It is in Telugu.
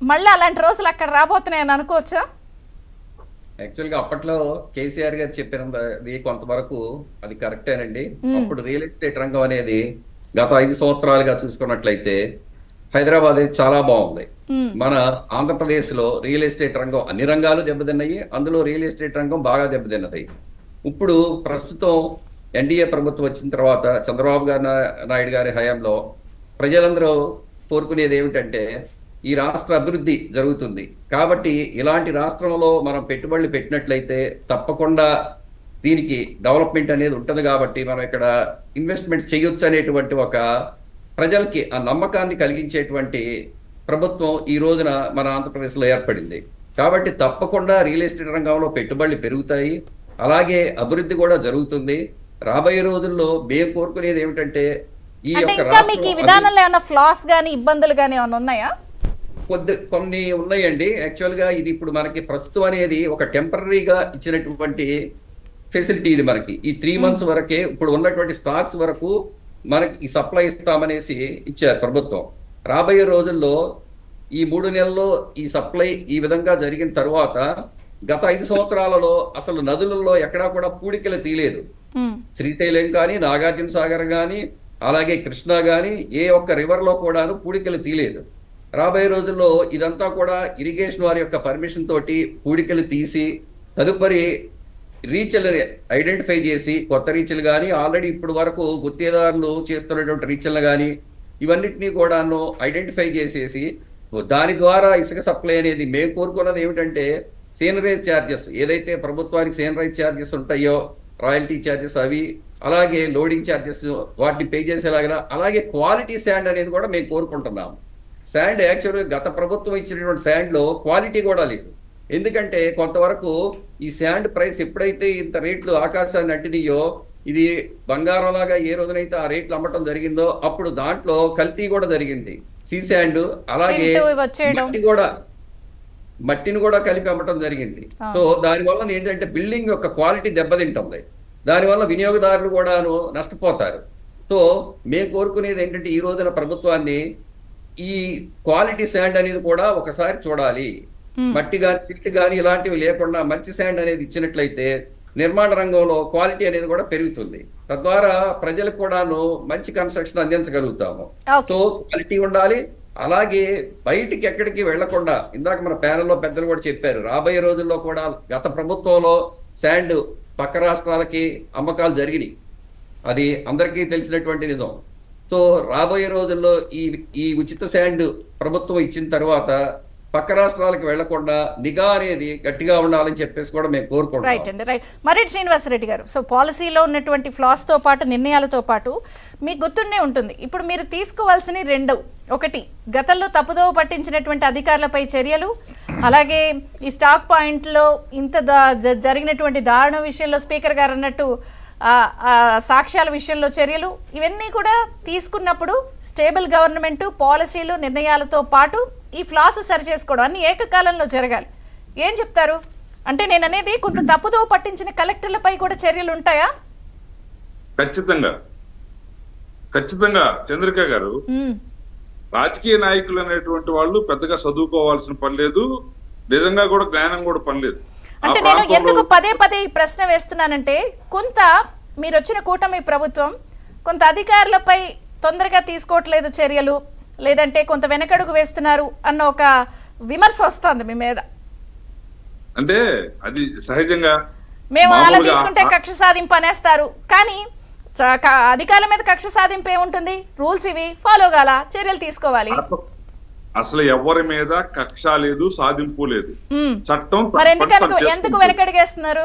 మళ్ళీ అలాంటి రోజులు అక్కడ రాబోతున్నాయని అనుకోవచ్చా? యాక్చువల్గా అప్పట్లో కేసీఆర్ గారు చెప్పినది కొంతవరకు అది కరెక్టేనండి. అప్పుడు రియల్ ఎస్టేట్ రంగం అనేది గత 5 సంవత్సరాలుగా చూసుకున్నట్లయితే హైదరాబాద్ చాలా బాగుంది. మన ఆంధ్రప్రదేశ్ లో రియల్ ఎస్టేట్ రంగం అన్ని రంగాలు దెబ్బతిన్నాయి, అందులో రియల్ ఎస్టేట్ రంగం బాగా దెబ్బతిన్నది. ఇప్పుడు ప్రస్తుతం ఎన్డీఏ ప్రభుత్వం వచ్చిన తర్వాత చంద్రబాబు నాయుడు గారి హయాంలో ప్రజలందరూ కోరుకునేది ఏమిటంటే ఈ రాష్ట్ర అభివృద్ధి జరుగుతుంది కాబట్టి ఇలాంటి రాష్ట్రంలో మనం పెట్టుబడులు పెట్టినట్లయితే తప్పకుండా దీనికి డెవలప్మెంట్ అనేది ఉంటుంది కాబట్టి మనం ఇక్కడ ఇన్వెస్ట్మెంట్ చేయొచ్చు అనేటువంటి ఒక ప్రజలకి ఆ నమ్మకాన్ని కలిగించేటువంటి ప్రభుత్వం ఈ రోజున మన ఆంధ్రప్రదేశ్లో ఏర్పడింది. కాబట్టి తప్పకుండా రియల్ ఎస్టేట్ రంగంలో పెట్టుబడులు పెరుగుతాయి, అలాగే అభివృద్ధి కూడా జరుగుతుంది. రాబోయే రోజుల్లో మేము కోరుకునేది ఏమిటంటే ఈ యొక్క విధానంలో ఏమైనా ఫ్లాస్ గానీ ఇబ్బందులు గానీ ఏమైనా ఉన్నాయా? కొన్ని ఉన్నాయండి. యాక్చువల్గా ఇది ఇప్పుడు మనకి ప్రస్తుతం అనేది ఒక టెంపరీగా ఇచ్చినటువంటి ఫెసిలిటీ. ఇది మనకి ఈ 3 months వరకే ఇప్పుడు ఉన్నటువంటి స్టాక్స్ వరకు మనకి ఈ సప్లై ఇస్తామనేసి ఇచ్చారు ప్రభుత్వం. రాబోయే రోజుల్లో ఈ 3 నెలల్లో ఈ సప్లై ఈ విధంగా జరిగిన తర్వాత గత 5 సంవత్సరాలలో అసలు నదులలో ఎక్కడా కూడా పూడికలు తీయలేదు. శ్రీశైలం కానీ, నాగార్జున సాగర్ కానీ, అలాగే కృష్ణా కానీ ఏ ఒక్క రివర్లో కూడాను పూడికలు తీయలేదు. రాబోయే రోజుల్లో ఇదంతా కూడా ఇరిగేషన్ వారి యొక్క పర్మిషన్ తోటి పూడికలు తీసి తదుపరి రీచ్లు ఐడెంటిఫై చేసి కొత్త రీచ్లు కానీ ఆల్రెడీ ఇప్పుడు వరకు గుత్తేదారులు చేస్తున్నటువంటి రీచ్లు కానీ ఇవన్నిటినీ కూడాను ఐడెంటిఫై చేసేసి దాని ద్వారా ఇసుక సప్లై అనేది మేము కోరుకున్నది ఏమిటంటే సీనరైజ్ ఛార్జెస్ ఏదైతే ప్రభుత్వానికి సీనరైజ్ ఛార్జెస్ ఉంటాయో రాయల్టీ ఛార్జెస్ అవి, అలాగే లోడింగ్ ఛార్జెస్ వాటిని పే చేసేలాగా, అలాగే క్వాలిటీ శాండ్ అనేది కూడా మేము కోరుకుంటున్నాము. శాండ్ యాక్చువల్గా గత ప్రభుత్వం ఇచ్చినటువంటి శాండ్లో క్వాలిటీ కూడా లేదు. ఎందుకంటే కొంతవరకు ఈ శాండ్ ప్రైస్ ఎప్పుడైతే ఇంత రేట్లు ఆకాశాన్ని అంటినాయో ఇది బంగారం లాగా ఏ రోజునైతే ఆ రేట్లు అమ్మటం జరిగిందో అప్పుడు దాంట్లో కల్తీ కూడా జరిగింది. సీ శాండ్ అలాగే మట్టిని కూడా కలిపి అమ్మటం జరిగింది. సో దానివల్ల ఏంటంటే బిల్డింగ్ యొక్క క్వాలిటీ దెబ్బతింటుంది, దానివల్ల వినియోగదారులు కూడాను నష్టపోతారు. సో మేము కోరుకునేది ఏంటంటే ఈ రోజున ప్రభుత్వాన్ని ఈ క్వాలిటీ శాండ్ అనేది కూడా ఒకసారి చూడాలి. మట్టి కానీ సిల్ట్ కానీ ఇలాంటివి లేకుండా మంచి శాండ్ అనేది ఇచ్చినట్లయితే నిర్మాణ రంగంలో క్వాలిటీ అనేది కూడా పెరుగుతుంది. తద్వారా ప్రజలకు కూడాను మంచి కన్స్ట్రక్షన్ అందించగలుగుతాము. సో క్వాలిటీ ఉండాలి, అలాగే బయటికి ఎక్కడికి వెళ్లకుండా ఇందాక మన ప్యానెల్లో పెద్దలు కూడా చెప్పారు, రాబోయే రోజుల్లో కూడా గత ప్రభుత్వంలో శాండ్ పక్క రాష్ట్రాలకి అమ్మకాలు జరిగినాయి, అది అందరికీ తెలిసినటువంటి నిజం. సో రాబోయే రోజుల్లో ఈ ఉచిత శాండ్ ప్రభుత్వం ఇచ్చిన తర్వాత పక్క రాష్ట్రాలకు వెళ్లకుండా నిఘా అనేది గట్టిగా ఉండాలని చెప్పేసి కూడా మేము కోరుకుంటున్నాం. రైట్ అండి, రైట్. మర్రెడ్డి శ్రీనివాసరెడ్డి గారు, సో పాలసీలో ఉన్నటువంటి ఫ్లాస్ తో పాటు నిర్ణయాలతో పాటు మీకు గుర్తుండే ఉంటుంది ఇప్పుడు మీరు తీసుకోవాల్సిన 2, ఒకటి గతంలో తప్పుదోవ పట్టించినటువంటి అధికారులపై చర్యలు, అలాగే ఈ స్టాక్ పాయింట్లో ఇంత జరిగినటువంటి దారుణ విషయంలో స్పీకర్ గారు అన్నట్టు సాక్ష్యాల విషయంలో చర్యలు, ఇవన్నీ కూడా తీసుకున్నప్పుడు స్టేబుల్ గవర్నమెంట్ పాలసీలు నిర్ణయాలతో పాటు ఈ ఫ్లాస్ సరి చేసుకోవడం అన్ని ఏకకాలంలో జరగాలి. ఏం చెప్తారు? అంటే నేను అనేది కొంత తప్పుదో పట్టించిన కలెక్టర్లపై కూడా చర్యలు ఉంటాయా? ఖచ్చితంగా ఖచ్చితంగా చంద్రిక గారు, రాజకీయ నాయకులు అనేటువంటి వాళ్ళు పెద్దగా చదువుకోవాల్సిన పని లేదు, నిజంగా కూడా జ్ఞానం కూడా పని లేదు. అంటే నేను ఎందుకు పదే పదే ఈ ప్రశ్న వేస్తున్నానంటే కొంత మీరు వచ్చిన కూటమి ప్రభుత్వం కొంత అధికారులపై తొందరగా తీసుకోవట్లేదు చర్యలు, లేదంటే కొంత వెనకడుగు వేస్తున్నారు అన్న ఒక విమర్శ వస్తుంది మీ మీద. అంటే అది సహజంగా మేము అలా తీసుకుంటే కక్ష సాధింపు అనేస్తారు, కానీ అధికారుల మీద కక్ష సాధింపు ఏముంటుంది? రూల్స్ ఇవి ఫాలో కాల, చర్యలు తీసుకోవాలి. అసలు ఎవరి మీద కక్ష లేదు, సాధింపు లేదు, చట్టం. మరి ఎందుకు వెనకడిగేస్తున్నారు?